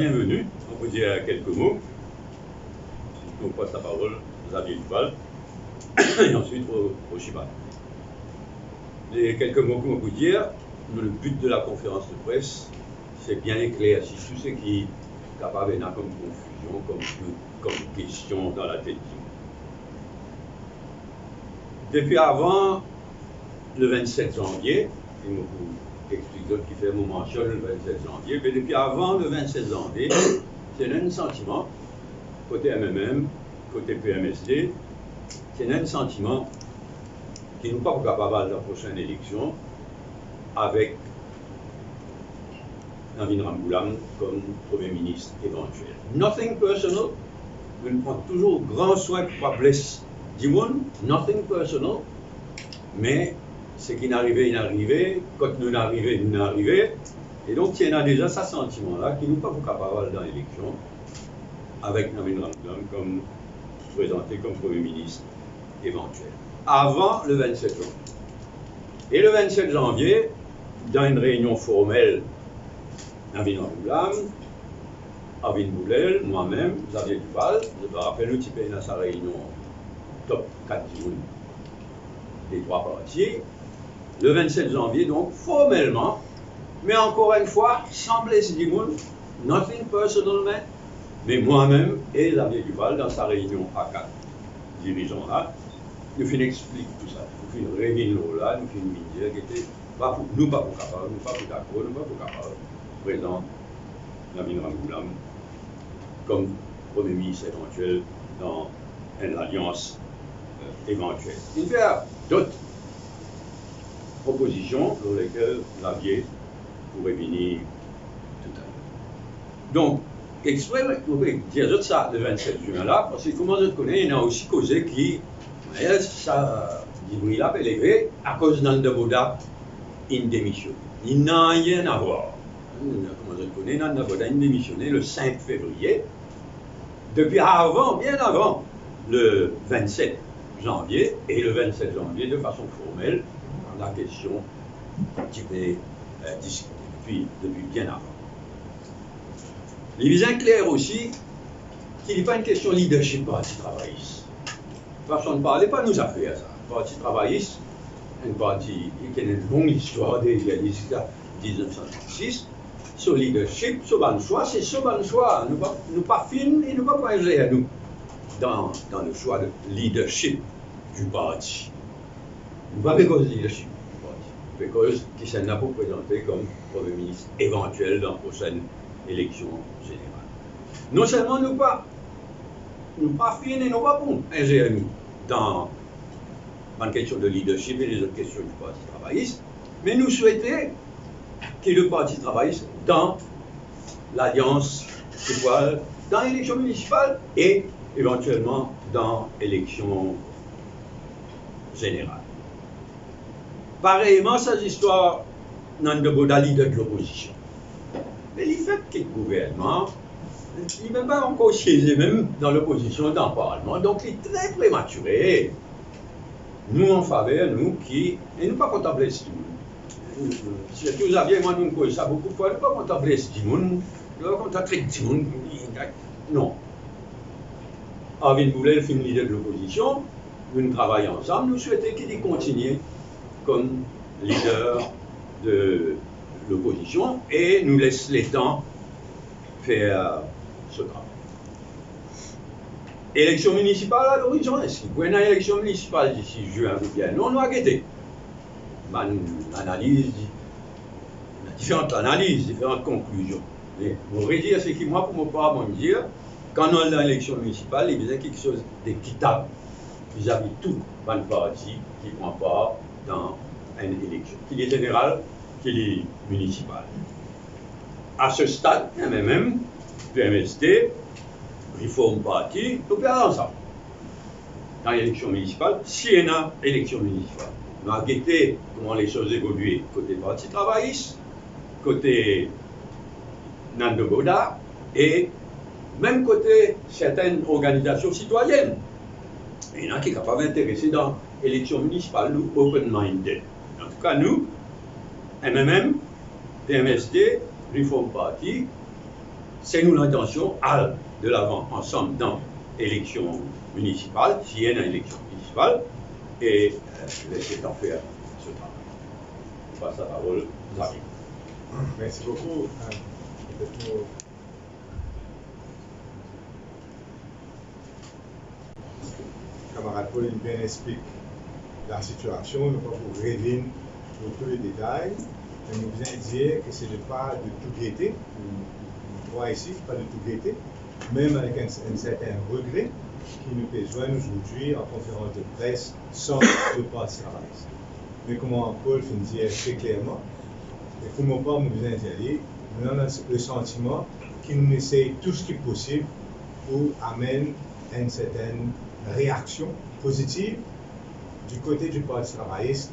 bienvenue. On peut dire quelques mots. On passe la parole à Xavier Duval et ensuite au Chiba. Les quelques mots qu'on peut dire, le but de la conférence de presse, c'est bien éclaircir tout ce qui est capable d'avoir comme confusion, comme question dans la tête. Depuis avant le 27 janvier, il me explique d'autres qui fait mon mention le 27 janvier, mais depuis avant le 27 janvier, c'est un sentiment, côté MMM, côté PMSD, c'est un sentiment qui nous pas capable de la prochaine élection avec Navin Ramgoolam comme Premier ministre éventuel. Nothing personal, nous prenons toujours grand soin pour ne pas blesser du monde, nothing personal, mais ce qui n'arrivait, il n'arrivait, quand nous n'arrivait, nous n'arrivait, et donc il y a déjà ce sentiment-là qui nous pas capable dans l'élection avec Navin Ramgoolam comme présenté comme Premier ministre éventuel. Avant le 27 janvier. Et le 27 janvier, dans une réunion formelle, Navin Ramgoolam, Arvin Boulel, moi-même, Xavier Duval, je me rappelle le type dans sa réunion top 4 des trois partis, le 27 janvier, donc formellement, mais encore une fois, sans blesser du monde, nothing personal, mais moi-même et Xavier Duval, dans sa réunion A4 dirigeants là, nous finissons expliquer tout ça. Nous finissons réunir là, nous finissons dire que nous pas pour capable, nous pas pour d'accord, nous pas pour capable, présent Navin Ramgoolam comme Premier ministre éventuel dans une alliance éventuelle. Il y a d'autres propositions sur lesquelles Xavier pourrait venir tout à l'heure. Donc, exprès, on peut dire ça le 27 juin là, parce que comment je connais, il y en a aussi causé qui, ça, il a élevé à cause d'un Boda in démission. Il n'a rien à voir. Comment je connais, d'un Boda in démissionné le 5 février. Depuis avant, bien avant le 27 janvier et le 27 janvier de façon formelle, la question qui est discutée depuis bien avant. Il est bien clair aussi qu'il n'est pas une question de leadership parti travailliste. Façon de parler, pas nous affaires ça. Parti travailliste, un parti qui a une longue histoire déjà jusqu'à 1936. Ce leadership, ce bon choix, c'est ce bon choix. Nous pas fin et nous pas poser à nous dans le choix de leadership du parti. Nous pas cause de leadership du parti, cause qui s'en a pas présenté comme Premier ministre éventuel dans la prochaine élection générale. Non seulement nous pas fin et nous pas bons ingénieurs dans la question de leadership et les autres questions du parti travailliste, mais nous souhaitons que le parti travailliste dans l'alliance étoile, dans l'élection municipale et éventuellement dans l'élection générale. Pareillement, cette histoire n'a de Boda leader de l'opposition. Mais le fait que le gouvernement, il n'est même pas encore siégé même dans l'opposition dans le Parlement, donc il est très prématuré. Nous en faveur, nous qui, et nous pas contempler ce monde. Si vous aviez, moi, nous connaissons ça beaucoup de fois, nous pas contempler ce monde, nous pas contempler ce monde. Non. Arvin Boulel, film leader de l'opposition, nous travaillons ensemble, nous souhaitons qu'il continue comme leader de l'opposition et nous laisse les temps faire ce travail. Élection municipale à l'horizon, est-ce qu'il y a une élection municipale d'ici juin ou bien non, nous avons guetté. Différentes analyses, différentes conclusions. Mais on va dire ce qui, moi, pour ne pas me dire, quand on a l'élection municipale, il y a quelque chose d'équitable vis-à-vis de tout le parti qui prend part dans une élection, qu'il est général, qu'il est municipal. À ce stade, même PMSD, Reform Party, tout est ensemble. Dans l'élection municipale, s'il y a une élection municipale, on a guetté comment les choses évoluent côté parti travailliste, côté Nando Boda et même côté certaines organisations citoyennes. Il y en a qui sont capables d'intégrer dans l'élection municipale, nous, open-minded. En tout cas, nous, MMM, PMSD, Reform Party, c'est nous l'intention, aller de l'avant ensemble dans l'élection municipale, s'il y a une élection municipale, et laisser en faire ce travail. Je passe la parole aux amis. Merci beaucoup. Camarade Paul bien explique la situation, nous ne pouvons pas rêver pour tous les détails, mais nous vient dire que ce n'est pas de tout gaieté, nous voyons ici, pas de tout gaieté, même avec un certain regret qui nous peut joindre aujourd'hui en conférence de presse sans le parti travailliste. Mais comment Paul vient dire très clairement, et comment pas nous vient dire, nous avons le sentiment qu'il nous essaye tout ce qui est possible pour amener une certaine réaction positive du côté du Parti travailliste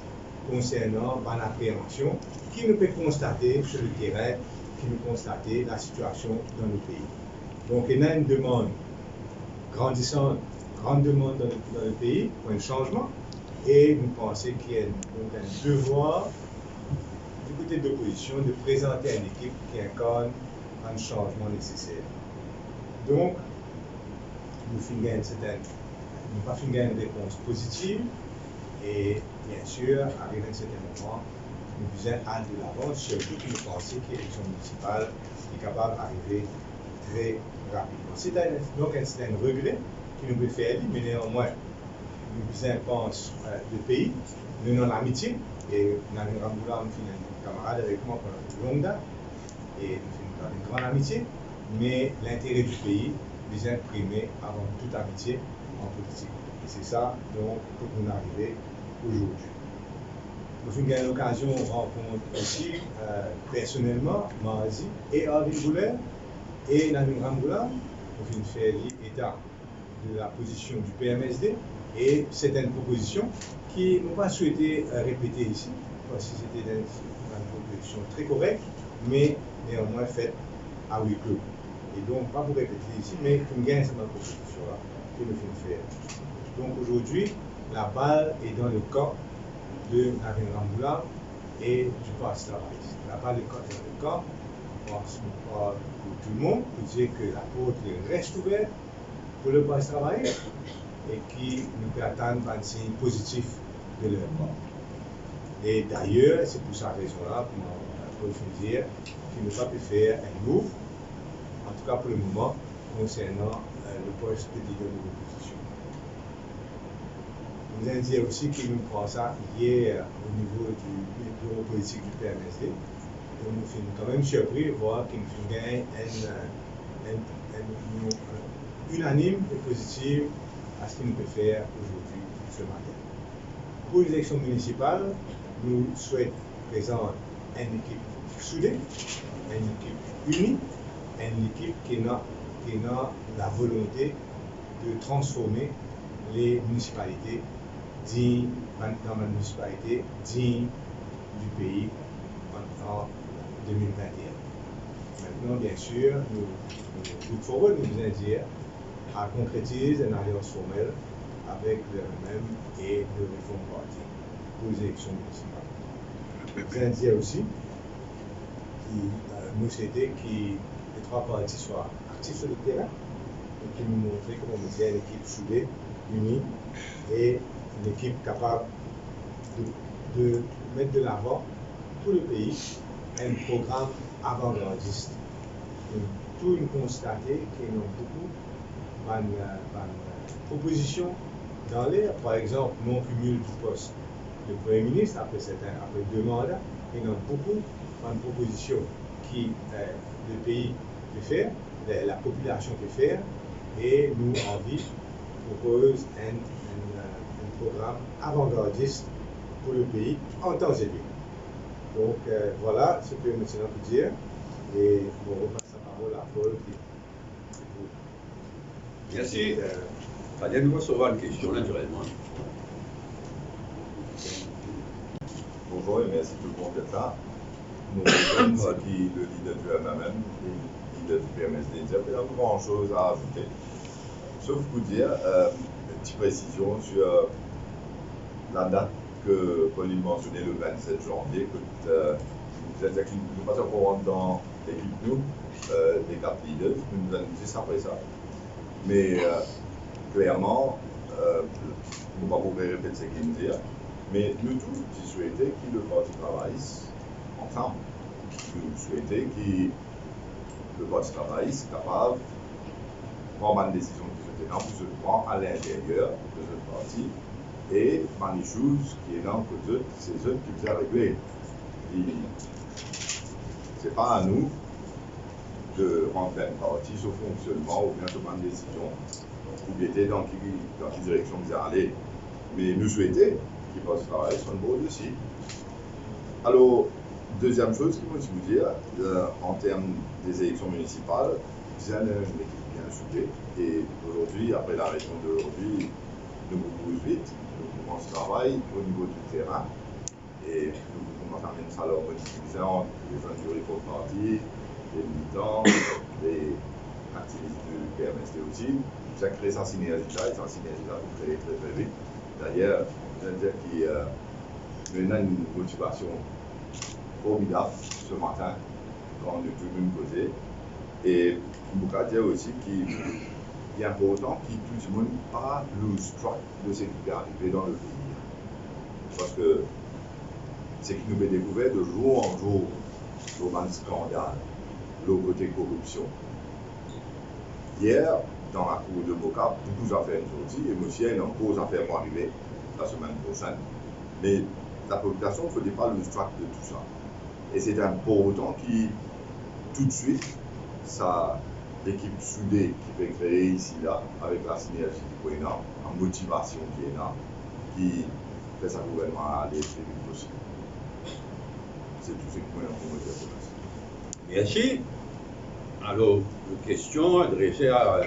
concernant l'appréhension qui nous peut constater sur le terrain, qui nous constate la situation dans le pays. Donc il y a une demande grandissante, grande demande dans le pays pour un changement et nous pensons qu'il y a un devoir du côté de l'opposition de présenter une équipe qui incarne un changement nécessaire. Donc, nous pas fait une réponse positive et bien sûr, arrivé à un certain moment, nous devons aller de l'avant sur nous pensons que l'élection municipale est capable d'arriver très rapidement. C'est donc un certain regret qui nous peut faire, mais néanmoins, nous pensons le pays, nous avons l'amitié et nous avons un camarade avec moi pendant une longue date et nous avons une grande amitié, mais l'intérêt du pays nous a primé avant toute amitié en politique. Et c'est ça donc pour nous arriver aujourd'hui. Nous avons eu l'occasion de rencontrer aussi personnellement Marzi et Arvin Bouler et Nadine Ramboula. Nous avons fait l'état de la position du PMSD et certaines propositions qui n'ont pas souhaité répéter ici, parce que c'était une proposition très correcte, mais néanmoins faite à huis clos. Et donc, pas pour répéter ici, mais pour gagner cette proposition-là que nous faisons faire. Donc aujourd'hui, la balle est dans le camp de Nadine Ramboula et du Parti travailliste. La balle est dans le camp, pour tout le monde, pour dire que la porte reste ouverte pour le Parti travailliste et qui nous peut attendre un signe positif de leur part. Et d'ailleurs, c'est pour cette raison-là, pour dire qu'il ne peut pas faire un move, en tout cas pour le moment, concernant le poste de leader de l'opposition. Nous allons dire aussi qu'il nous prend ça hier au niveau du bureau politique du PMSD. Et nous sommes quand même surpris de voir qu'il nous gagne unanime et positive à ce qu'il nous peut faire aujourd'hui, ce matin. Pour les élections municipales, nous souhaitons présenter une équipe soudée, une équipe unie, une équipe qui a la volonté de transformer les municipalités dignes, dans la municipalité digne du pays en 2021. Maintenant, bien sûr, nous allons dire à concrétiser une alliance formelle avec le même et le Réforme Parti pour les élections municipales. Nous allons dire aussi que nous souhaitons que les trois partis soient actifs sur le terrain et qu'ils nous montrent, comme on disait, une équipe soudée, unie et une équipe capable de mettre de l'avant tout le pays un programme avant-gardiste. Tout nous constater qu'il y a beaucoup de propositions dans l'air, par exemple, non cumul du poste de Premier ministre après 2 mandats. Il y a beaucoup de propositions qui le pays peut faire, la population peut faire, et nous, Envie, propose un programme avant-gardiste pour le pays en temps et lieu. Donc voilà ce que maintenant peut dire, et on repasse la parole à Paul. Merci. Allez, nous recevoir une question, naturellement. Bonjour et merci tout le monde d'être là. Mon nom c'est qui le leader du MMM, le leader du PMSD. Il n'y a pas grand chose à ajouter. Sauf vous dire une petite précision sur la date que Pauline mentionnait, le 27 janvier, que vous êtes nous pas au courant dans l'équipe nous, les 4 leaders, nous allons juste après ça. Mais clairement, on ne va pas répéter ce qu'il me dit, mais nous tous, j'ai souhaité que le parti travaille ensemble. Nous souhaitons que le parti travaille capable de prendre une décision qui se plus souvent à l'intérieur de ce parti et une chose qui est dans le côté, c'est eux qui vous a réglé. Ce n'est pas à nous de rentrer un parti sur fonctionnement ou bien sur une décision ou bien dans quelle direction vous allez. Mais nous souhaitons qu'ils fassent travailler sur le board aussi. Alors, deuxième chose que je vous dire, en termes des élections municipales, vous avez une équipe bien soudée. Et aujourd'hui, après la région d'aujourd'hui, nous beaucoup vite, nous commençons à travailler au niveau du terrain. Et nous commençons à amener ça à l'organisation, les jeunes du Report Party, les militants, les activistes du PMST aussi. Nous avons créé sa synergie-là, et sa synergie-là, vous créez très très vite. D'ailleurs, je veux dire qu'il y a une motivation formidable ce matin quand nous tout nous poser. Et je veux dire aussi qu'il est important que tout le monde pas lose track de ce qui est arrivé dans le pays. Parce que c'est que nous avons découvert de jour en jour le scandale, le côté corruption. Hier, dans la cour de Boca, beaucoup d'affaires aujourd'hui, et monsieur, il y a une grosse affaire pour arriver la semaine prochaine. Mais la population ne faisait pas le track de tout ça. Et c'est important qu'il, tout de suite, l'équipe soudée qui peut créer ici, là, avec la synergie qui est là, la motivation qui est là, qui fait sa gouvernement aller très vite possible. C'est tout ce que je peux dire pour l'instant. Merci. Alors, une question adressée à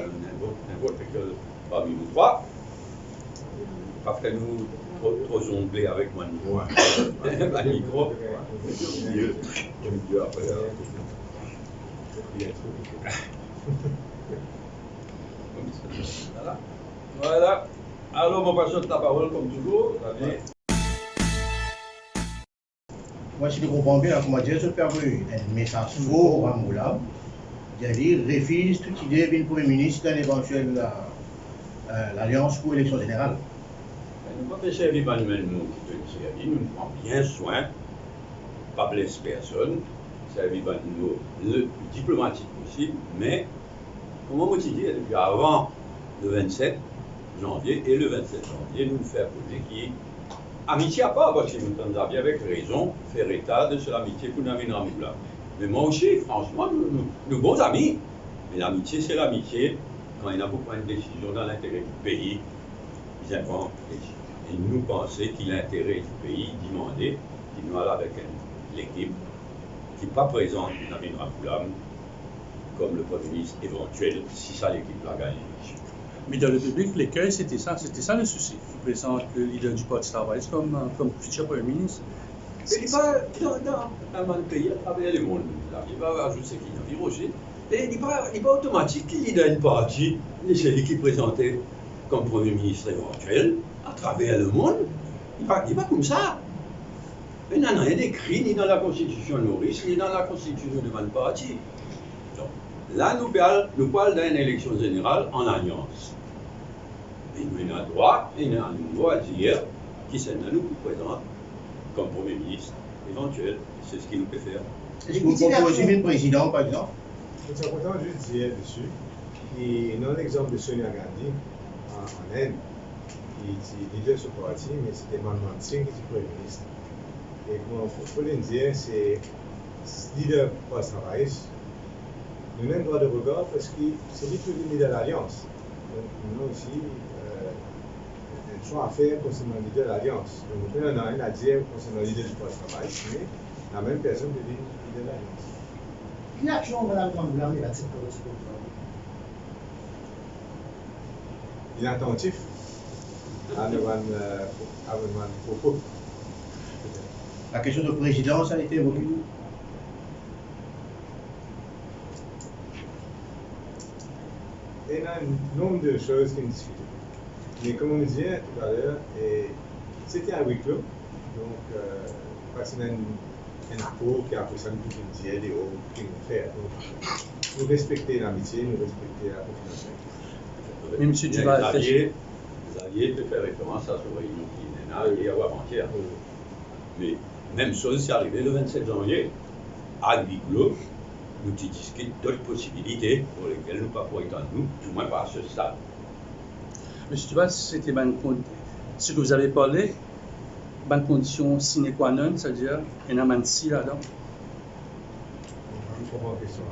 n'importe quel parmi nous trois. Après nous, trop jongler avec mon micro. Ma micro. Dieu après. Voilà. Voilà. Alors, on passe la parole comme toujours. Moi, si je comprends bien, comment dire, je peux avoir un message fort à Moula. C'est-à-dire, refuse toute idée d'une Premier ministre dans l'éventuelle l'Alliance pour l'élection générale. Nous ne pouvons pas servir manuellement qui peut nous servir. Nous prenons bien soin, pas blesser personne, servir nous le plus diplomatique possible, mais comment motiver depuis avant le 27 janvier et le 27 janvier, nous faire poser qui est amitié à part, parce que nous sommes bien avec raison, faire état de cette amitié pour nous amener dans le là. Mais moi aussi, franchement, nous bons amis. Mais l'amitié, c'est l'amitié. Quand il y a beaucoup de décisions dans l'intérêt du pays, ils inventent des décisions. Et nous pensons qu'il l'intérêt du pays demandait qu'il nous aille avec l'équipe qui n'est pas présente dans Namin Rakoulam comme le Premier ministre éventuel, si ça l'équipe l'a gagné. Mais dans le public, l'écueil, c'était ça le souci. Il présente le leader du Parti travail comme futur Premier ministre. Mais il va dans un pays à travers le monde. Il va ajouter ce qu'il a dit. Mais il n'est pas automatique qu'il leader une partie, celui qui est présenté comme Premier ministre éventuel à travers le monde. Il n'est pas comme ça. Il n'y a rien d'écrit ni dans la Constitution Norris, ni dans la Constitution de Man Party. Donc, là, nous parlons d'une élection générale en alliance. Et nous avons le droit, et nous avons le droit à dire qui c'est nous qui présente comme Premier ministre éventuel. C'est ce qu'il nous peut faire. Est-ce que vous proposez le président, par exemple? C'est important juste de dire dessus, et dans l'exemple de Sonia Gandhi en Inde, qui est leader de ce parti, mais c'était Manmohan Singh qui était Premier ministre. Et comme il faut le dire, c'est leader pour le travail. Nous avons le droit de regard parce que c'est lui qui est leader de l'Alliance. Donc nous avons aussi un choix à faire concernant le leader de l'Alliance. Donc nous n'avons rien à dire concernant le leader du travail, mais la même personne devient leader de l'Alliance. Quelle action Mme Ramboula est là-dessus pour le second? Inattentif à nos propos. La question de présidence a été évoquée. Il y a un nombre de choses qui nous discutent. Mais comme on le disait tout à l'heure, c'était un huis clos. Donc, un accord qui après ça nous peut dire des hauts qui nous fait. Donc, nous respecter l'amitié, nous respecter la confidentialité. Mais M. Duval, Xavier peut faire référence à cette réunion qui est là hier ou avant-hier. Mais même chose, c'est arrivé le 27 janvier. À huis clos, nous discutons d'autres possibilités pour lesquelles nous ne pouvons pas étendre nous, du moins pas à ce stade. M. Duval, c'était ce que vous avez parlé, bonne condition sine qua non, c'est-à-dire, il y en a un si là-dedans. Je comprends la question.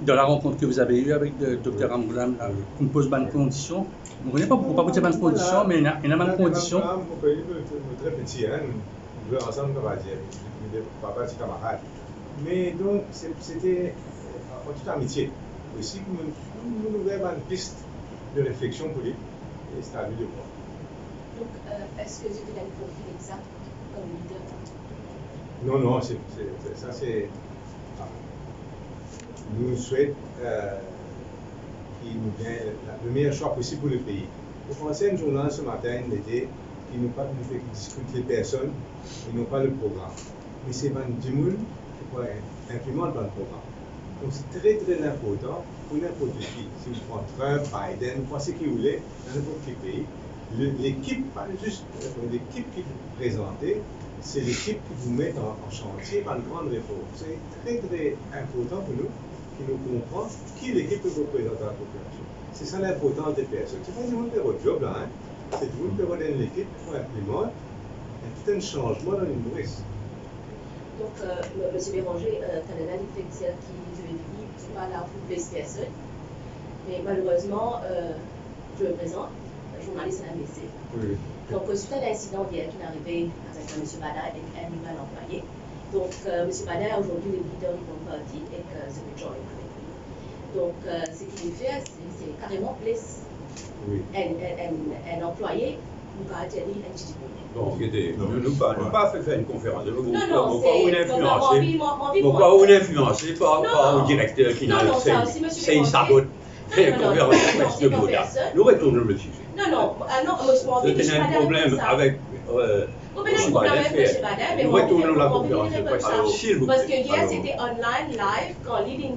Dans la rencontre que vous avez eue avec le Dr Ramgoulam, on me pose bonne condition. Je ne connais pas pourquoi vous dites bonne condition, mais il y en a bonne condition. Nous sommes très petits, nous jouons ensemble, on va dire, papa, c'est camarade. Mais donc, c'était en toute amitié. Aussi, nous avons une piste de réflexion pour lui, et c'est à lui de voir. Donc, est-ce que c'était un profil exact comme leader? Non, ça c'est. Nous souhaitons qu'il nous vienne le meilleur choix possible pour le pays. Le Français, un journal ce matin, il était qu'il nous fait qu'il discute les personnes et non pas le programme. Mais c'est Van Dimoun qui pourrait implémenter dans le programme. Donc c'est très très important pour n'importe qui. Si vous prenez Trump, Biden, vous pensez qui vous voulez, dans n'importe quel pays, l'équipe, pas juste l'équipe qui vous présentez, c'est l'équipe qui vous met en chantier par une grande réforme. C'est très très important pour nous qui nous comprend qui l'équipe peut représenter à la population. C'est ça l'importance des personnes. C'est pas du monde qui fait votre job là, c'est du monde qui va dans l'équipe pour implémenter tout un changement dans l'humoriste. Donc, M. Béranger, Canada, il fait dire qu'il n'est pas là pour blesser personne. Mais malheureusement, je me présente, journaliste à l'ABC. Oui. Donc, suite à l'incident d'hier qui est arrivé avec M. Bada et un nouvel employé. Donc, M. Bada est aujourd'hui le leader du Bon Parti et que c'est le joint avec lui. Donc, ce qu'il fait, c'est carrément blesser un employé ou pas atterrir un petit peu. Donc, nous pas fait faire une conférence de groupe. Non, Pourquoi on est influencé par le directeur qui n'a pas c'est une sabote. C'est une conférence de groupe. Nous retournons le sujet. Non, c'est un problème avec nous retournons la conférence de presse. S'il vous plaît. Parce que hier, c'était online, live, quand l'île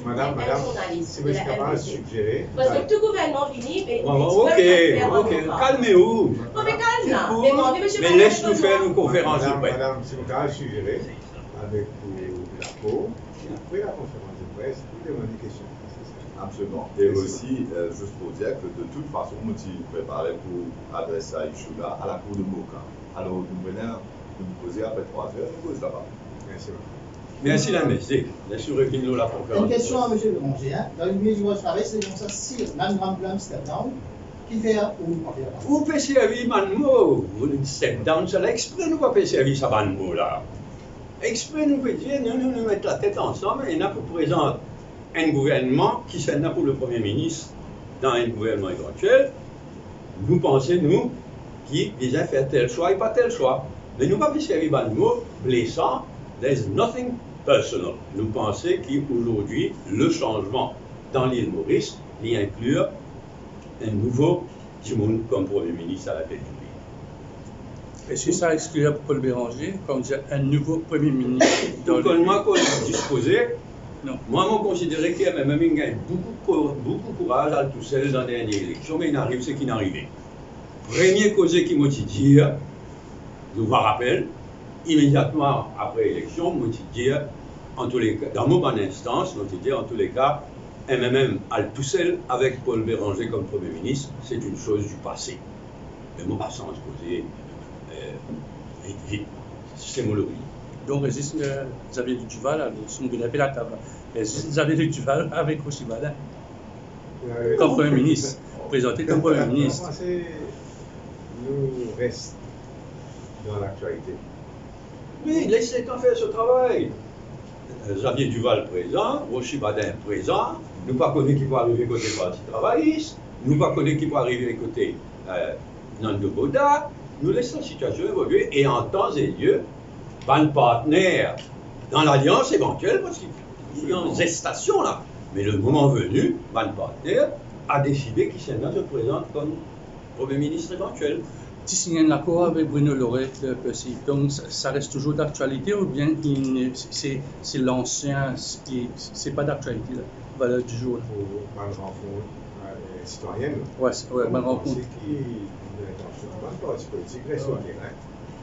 Madame, si vous êtes capable de suggérer. Parce que tout gouvernement finit, mais. Ok, calmez-vous. Mais laisse-nous faire une conférence de presse. Madame, si vous êtes capable de suggérer, avec la peau, et après la conférence de presse, vous demandez des questions. Absolument. Et aussi, juste pour dire que de toute façon, nous nous préparons pour adresser à Ishuga à la cour de Moka. Alors, nous venons de nous poser après 3 heures, nous posons là-bas. Merci. Merci la messe. Laissez-nous répondre la conférence. Une question à M. Béranger. Dans le milieu du vote travail, c'est comme ça, si Mme Ramgoulam step down, qui fait ou pas faire? Vous pouvez servir Manmo. Vous step down, ça l'exprès, nous pas servir ça Manmo là. Exprès, nous pouvons dire, nous mettons la tête ensemble et nous présentons un gouvernement qui s'en a pour le Premier ministre dans un gouvernement éventuel. Nous pensons, nous, qui disait faire tel choix et pas tel choix. Mais nous ne pouvons pas servir Manmo blessant. There's nothing personal. Nous pensons qu'aujourd'hui, le changement dans l'île Maurice y inclut un nouveau Timoun comme Premier ministre à la tête du pays. Est-ce que ça exclut pour Paul Béranger, comme dire un nouveau Premier ministre dans le Tout qu'on est disposé, non. Moi, je considère qu'il y a même beaucoup de courage à tout seul dans les dernières élections, mais il arrive ce qui n'arrivait. Premier cause qui m'a dit, je vous rappelle, immédiatement après l'élection, je dit, en tous les cas, dans mon bonne instance, je dit, en tous les cas, MMM à tout seul avec Paul Béranger comme Premier ministre, c'est une chose du passé. Mais moi, pas sans poser vite. C'est mon lobby. Donc, résiste Xavier Duval, son appel à la table. Résiste Xavier Duval avec aussi Badin. Comme Premier ministre. Présenté comme Premier ministre. Nous restons dans l'actualité. Oui, laissez-le faire ce travail. Xavier Duval présent, Rochi Badin présent, nous ne pas connaître qui peut arriver côté Parti travailliste, nous ne pas connaître qui peut arriver côté Nando Boda, nous laissons la situation évoluer et en temps et lieu, ban partenaire dans l'alliance éventuelle, parce qu'il y a une gestation là. Mais le moment venu, ban partenaire a décidé qu'il se présente comme Premier ministre éventuel. tu signes un accord avec Bruno Loret, donc ça reste toujours d'actualité ou bien c'est l'ancien, c'est pas d'actualité, la valeur du jour? Pour une rencontre citoyenne. Ouais, ma rencontre. C'est qui un parti politique, reste sur le terrain,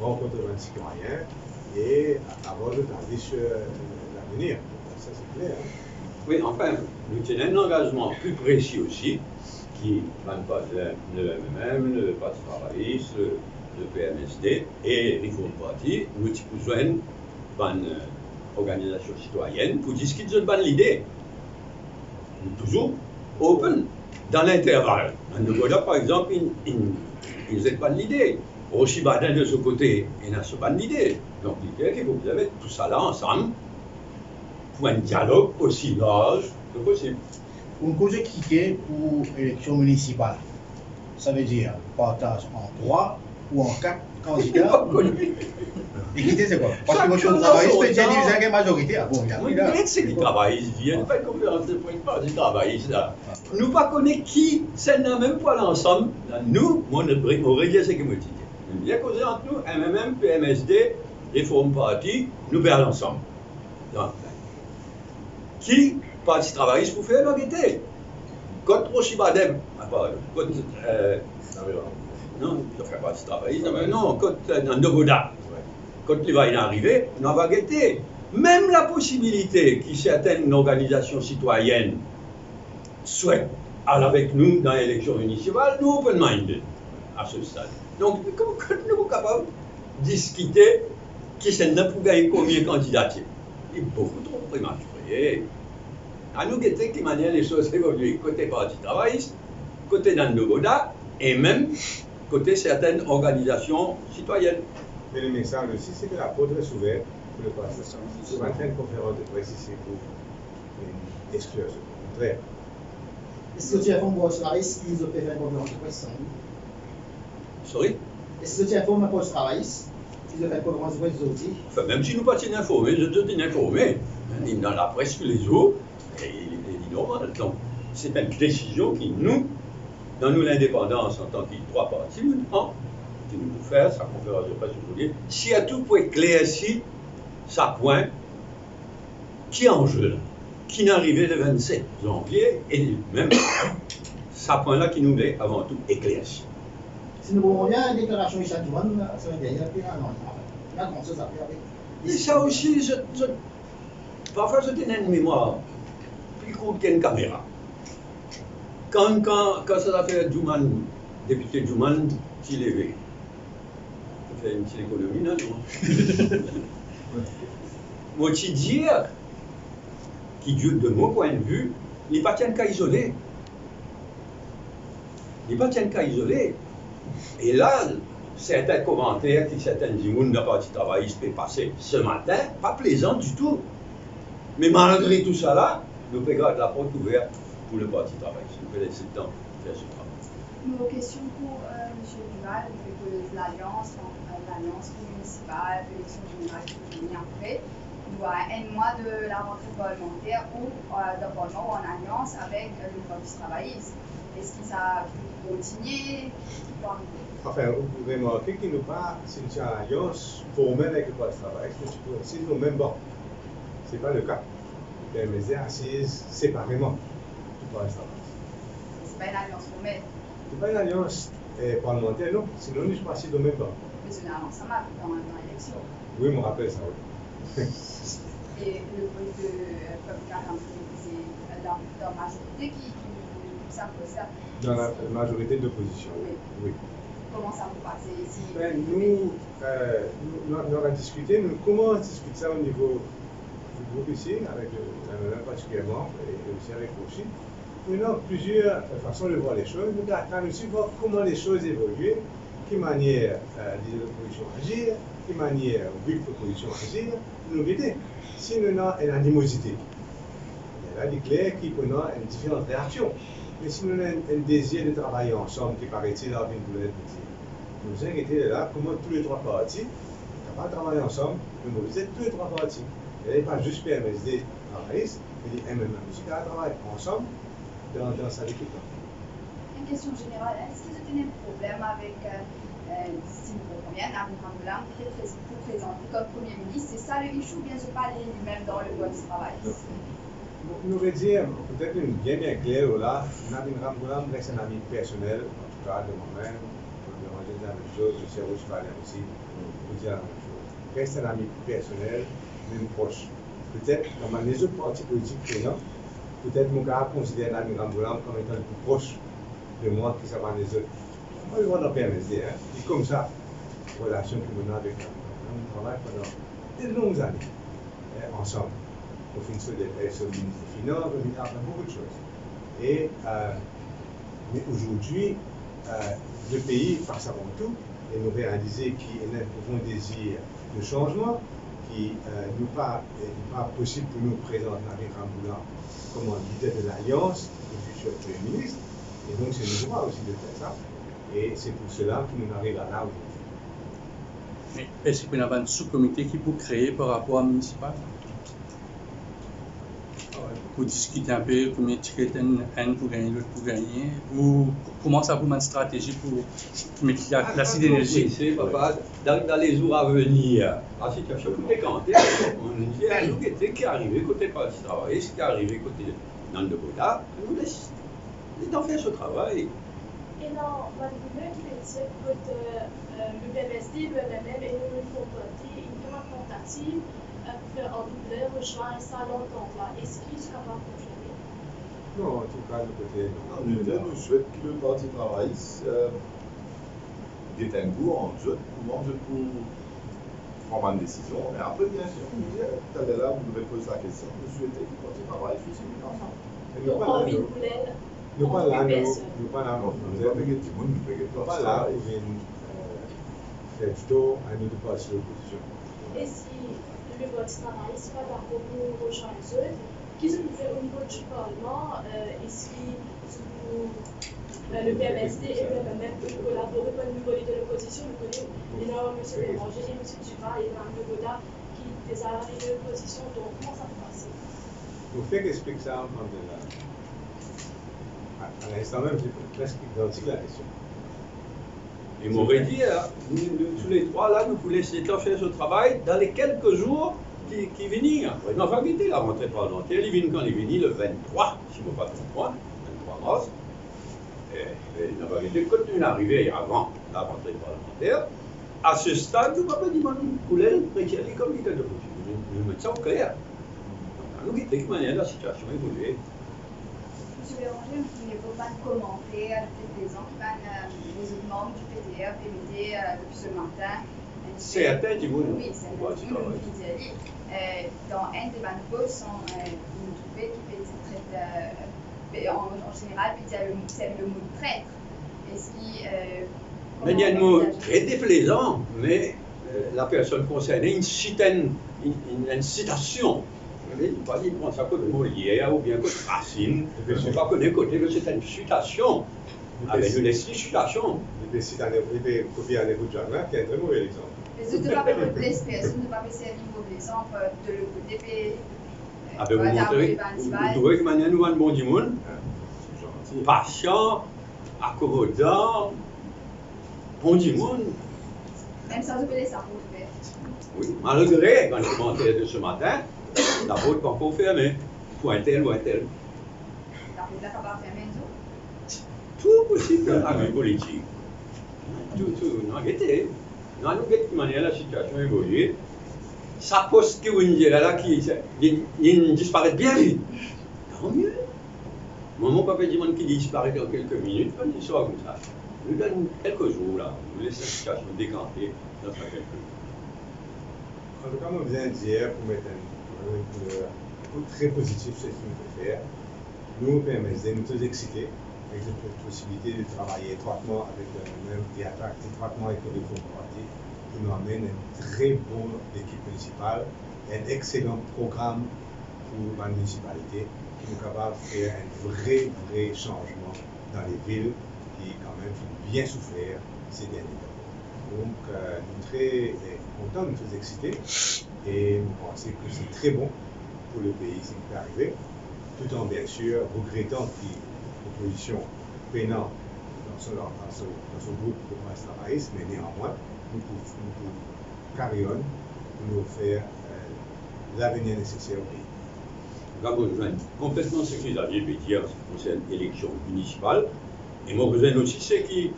rencontrer un citoyen et avoir le avis sur l'avenir. Ça, c'est clair. Oui, enfin, nous tenons un engagement plus précis aussi, qui va ne pas le MMM, le Parti travailliste, le PMSD et Reform Party, nous avons besoin d'une organisation citoyenne pour discuter de bonne idée. Nous sommes toujours open dans l'intervalle. En Nogoda, par exemple, ils n'ont pas l'idée. Au Chibadin, de ce côté, ils n'ont pas l'idée. Donc, l'idée, c'est que vous avez tout ça là ensemble pour un dialogue aussi large que possible. Une cause cliquée pour l'élection municipale, ça veut dire partage en 3 ou en 4 candidats. Équité, c'est quoi? Parce que moi, je suis travailliste, je peux dire diviser une majorité. Ah bon, il y a oui, c'est les travaillistes, il y a une conférence de point de part des travaillistes là. Nous ne connaissons pas qui, c'est même pas l'ensemble. Nous, mon régime, c'est que moi, je bien causer entre nous, MMM, PMSD, Reform Party, nous perdons ensemble. Donc, qui, Parti travailliste, pour faire l'enquête? Contre Rochibadem, contre. Non, il ne fait pas Parti travailliste, non, contre Nogoda. Quand il va y arriver, on va guetter. Même la possibilité que certaines organisations citoyennes souhaitent aller avec nous dans l'élection municipale, nous open-minded à ce stade. Donc, comment nous sommes capables de discuter qui c'est pour gagner combien de candidatures? Il est beaucoup trop prématuré. À nous guetter qui manière les choses évoluent, côté Parti travailliste, côté Nogoda et même côté certaines organisations citoyennes. Mais le message aussi, c'est que la porte reste ouverte pour le passé. Ce matin, une conférence de presse ici pour exclure ce contraire. Est-ce que tu informes le travailliste qu'ils ont fait une conférence de presse? Sorry? Est-ce que tu informes le travailliste qu'ils ont fait une conférence de presse aujourd'hui? Enfin, même si nous ne sommes pas informés, je te dis informé. Dans la presse tous les jours, et il est normal. Donc, c'est une décision qui nous, dans nous l'indépendance en tant que trois partis, nous prend. Qui nous faire sa conférence de presse aujourd'hui, si à tout point éclairci sa point, qui est en jeu, qui n'est arrivé le 27 janvier, et même sa point là qui nous met avant tout éclairci. Si nous voyons bien la déclaration de Richard Duman, ça va gagner un peu là, comment ça s'appelle avec. Et ça aussi, parfois je tenais une mémoire plus courte qu'une caméra. Quand ça a fait Duman, député Duman, qui levé. Fait une petite économie, non? Moi, je dire qui, de mon point de vue, n'est pas qu'un cas isolé. Il n'est pas qu'un cas isolé. Et là, certains commentaires qui certains disent que le Parti travailliste peut passer ce matin, pas plaisant du tout. Mais malgré tout ça là, nous pouvons garder la porte ouverte pour le Parti travailliste. Nous pouvons laisser le temps de faire ce travail. Une question pour M. Duval, avec l'Alliance municipale, l'élection générale qui est venue après. Nous avons un mois de la rentrée parlementaire ou d'un parlement ou en alliance avec le Parti travailliste. Est-ce que ça peut continuer? Enfin, vous pouvez remarquer qu'il n'y a pas une alliance formelle avec le Parti travailliste, mais tu peux aussi au même banc. Ce n'est pas le cas. Le PMSD assise séparément du Parti travailliste. Ce n'est pas une alliance formelle. Ce n'est pas une alliance parlementaire, non. Sinon, nous sommes pas assis au même banc. Mais c'est une alliance dans l'élection. Oui, je me rappelle ça, oui. Et le point de Republican, c'est la majorité qui s'impose ça. Dans la majorité d'opposition, oui. Comment ça peut passer ici? Nous avons discuté, comment on discute ça au niveau du groupe ici, avec le particulièrement, et aussi avec Rochi. Nous avons plusieurs façons de voir les choses. Nous attendons aussi voir comment les choses évoluent, quelle manière l'opposition agir, quelle manière l'opposition agir, nous aider. Si nous avons une animosité, il y a des clairs qui prennent une différente réaction. Mais si nous avons un désir de travailler ensemble, qui paraît-il avoir une boulette, nous inquiétons là comment tous les trois partis, capables de travailler ensemble, nous mobiliser tous les trois partis. Il n'y a pas juste PMSD travailliste, mais les MMM aussi qui travaillent ensemble dans sa équipe. Une question générale, est-ce que vous avez un problème avec si vous comprenez bien, Nabil Ramgoolam pour présenter comme Premier ministre. C'est ça le issue, ou bien je parle lui-même dans le code du travail? Nous veut dire, peut-être bien clair, là, Nabil Ramgoolam reste un ami personnel, en tout cas de moi-même, pour demander la même chose, M. Roussevalien aussi, pour dire la même chose. Reste un ami personnel, même proche. Peut-être, dans les autres partis politiques présents, peut-être mon gars considère Nabil Ramgoolam comme étant le plus proche de moi que ça va les autres. Moi, je vais en PMSD, hein. C'est comme ça, relation que nous avons avec Nabil Ramgoolam. On travaille pendant de longues années, ensemble. Au fin des ministres des Finances, on a fait beaucoup de choses. Mais aujourd'hui, le pays passe avant tout et nous réaliser qu'il y a un profond désir de changement qui n'est pas possible pour nous présenter Nabil Ramgoolam comme un leader de l'Alliance, le futur Premier ministre. Et donc c'est le droit aussi de faire ça. Et c'est pour cela que nous arrivons là aujourd'hui. Mais est-ce qu'il y a un sous-comité qui peut créer par rapport à municipal? Pour discuter un peu combien de tickets un pour gagner, l'autre pour gagner, ou comment ça vous met une stratégie pour mettre la synergie? C'est papa, dans les jours à venir, la situation est décantée. On dit à nous qui est arrivé côté Parti travail, ce qui est arrivé côté Nande Boda, nous laisse faire ce travail. Et non, malgré qui veut dire que le PMSD, le MNM et le Parti, une grande tentative en doubleur rejoindre ça l'entente là. Est-ce qu'il sera capable de fonctionner? Non, en tout cas, de côté. Nous souhaitons que le Parti travaille déteigne en jeu, pour prendre une décision. Mais après, bien sûr, nous disons, tout à l'heure, vous devez poser la question, nous souhaitons que le Parti travaille fusionne ensemble. Donc, en ville Boulel, nous pas là, nous pas là, où viennent faire du tort à nous de passer l'opposition. Et si le vote travail, c'est pas d'accord pour rejoindre les autres, qu'est-ce que vous faites au niveau du Parlement? Est-ce que le PMSD et le MNM peuvent collaborer pour le niveau de l'opposition? Nous connaissons énormément M. Béranger et M. Duval et Mme Boda qui des arrivés de l'opposition. Donc, comment ça peut passer? Vous faites expliquer ça en à l'instant même, c'est presque identique à la question. Et m'aurait dit, tous les trois là, nous voulons laisser faire ce travail dans les quelques jours qui viennent. Nous avons évité la rentrée parlementaire, il vient quand il vient le 23, si je ne me trompe pas, 23 mars. Et nous avons évité de continuer à arriver avant la rentrée parlementaire. À ce stade, nous ne pouvons pas dire que nous voulons préciser comme leader de l'opposition. Nous mettons ça au clair. Nous avons de manière la situation évolue. M. Béranger, vous ne pouvez pas commenter les gens qui prennent les autres membres du PDR, PMD depuis ce matin. C'est atteint du monde. Oui, c'est atteint du monde qui dit. Dans un des banques, vous trouvez qu'il peut être en général, c'est le mot traître. Est-ce qu'il. Mais il y a un mot très déplaisant, mais la personne concernée, une citation. Il prend ça côté Molière ou bien côté Racine. Je ne sais pas connaître côté que c'est une citation. Avec une citation. Il peut copier à l'écoute de Jacques, qui est un très mauvais exemple. Les autres ne peuvent pas l'expression, ne peuvent pas servir mauvais exemple de le côté. Vous trouvez que maintenant nous avons un bon du monde, patient, accommodant, bon du monde. Même sans oublier ça, vous pouvez. Oui, malgré, dans le commentaire de ce matin, la route pas encore fermée. Point tel ou un tel. La route n'est pas fermée, tout possible avec la politique. Tout, non, arrêtez. Non, nous avons de manière la situation évolue. Ça poste que vous dites là, il disparaît bien vite. Tant mieux. Mon papa dit qu'il disparaît dans quelques minutes, pas une histoire comme ça. Nous donnons quelques jours là, nous laissons la situation décanter dans quelques jours. En tout cas, nous venons dire, pour mettre un coup très positif sur ce qu'il peut faire, nous, PMSD, nous sommes excités avec cette possibilité de travailler étroitement avec le même théâtre, étroitement avec le Parti, qui nous amène une très bonne équipe municipale, un excellent programme pour la municipalité, qui nous capable de faire un vrai changement dans les villes qui, quand même, ont bien souffert ces derniers temps. Donc, nous sommes très contents, nous sommes excités et nous pensons que c'est très bon pour le pays ce qui peut arriver, tout en bien sûr regrettant que l'opposition peinant dans dans son groupe de presse travailliste, mais néanmoins, nous pouvons carry on pour nous faire l'avenir nécessaire au pays. Je rejoins complètement ce que Xavier veut dire en ce qui concerne l'élection municipale. Et moi, je rejoins aussi ce qui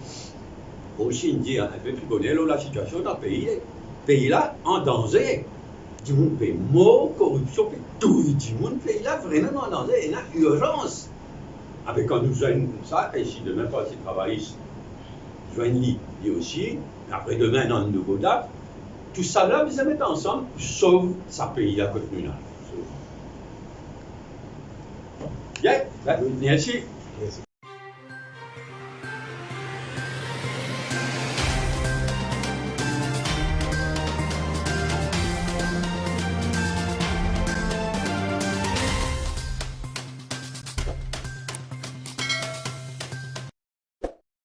aussi dire un peu plus connaît la situation dans le pays. Le pays là en danger. Du monde fait mort, corruption, fait tout. Du monde pays là vraiment en danger. Il y a une urgence. Avec quand nous joignons comme ça, et si demain, parti travailliste, joignent lui aussi, après demain, dans une nouveau date, tout ça là, vous mettre ensemble, sauve sa pays là, côté nous là. Bien, merci.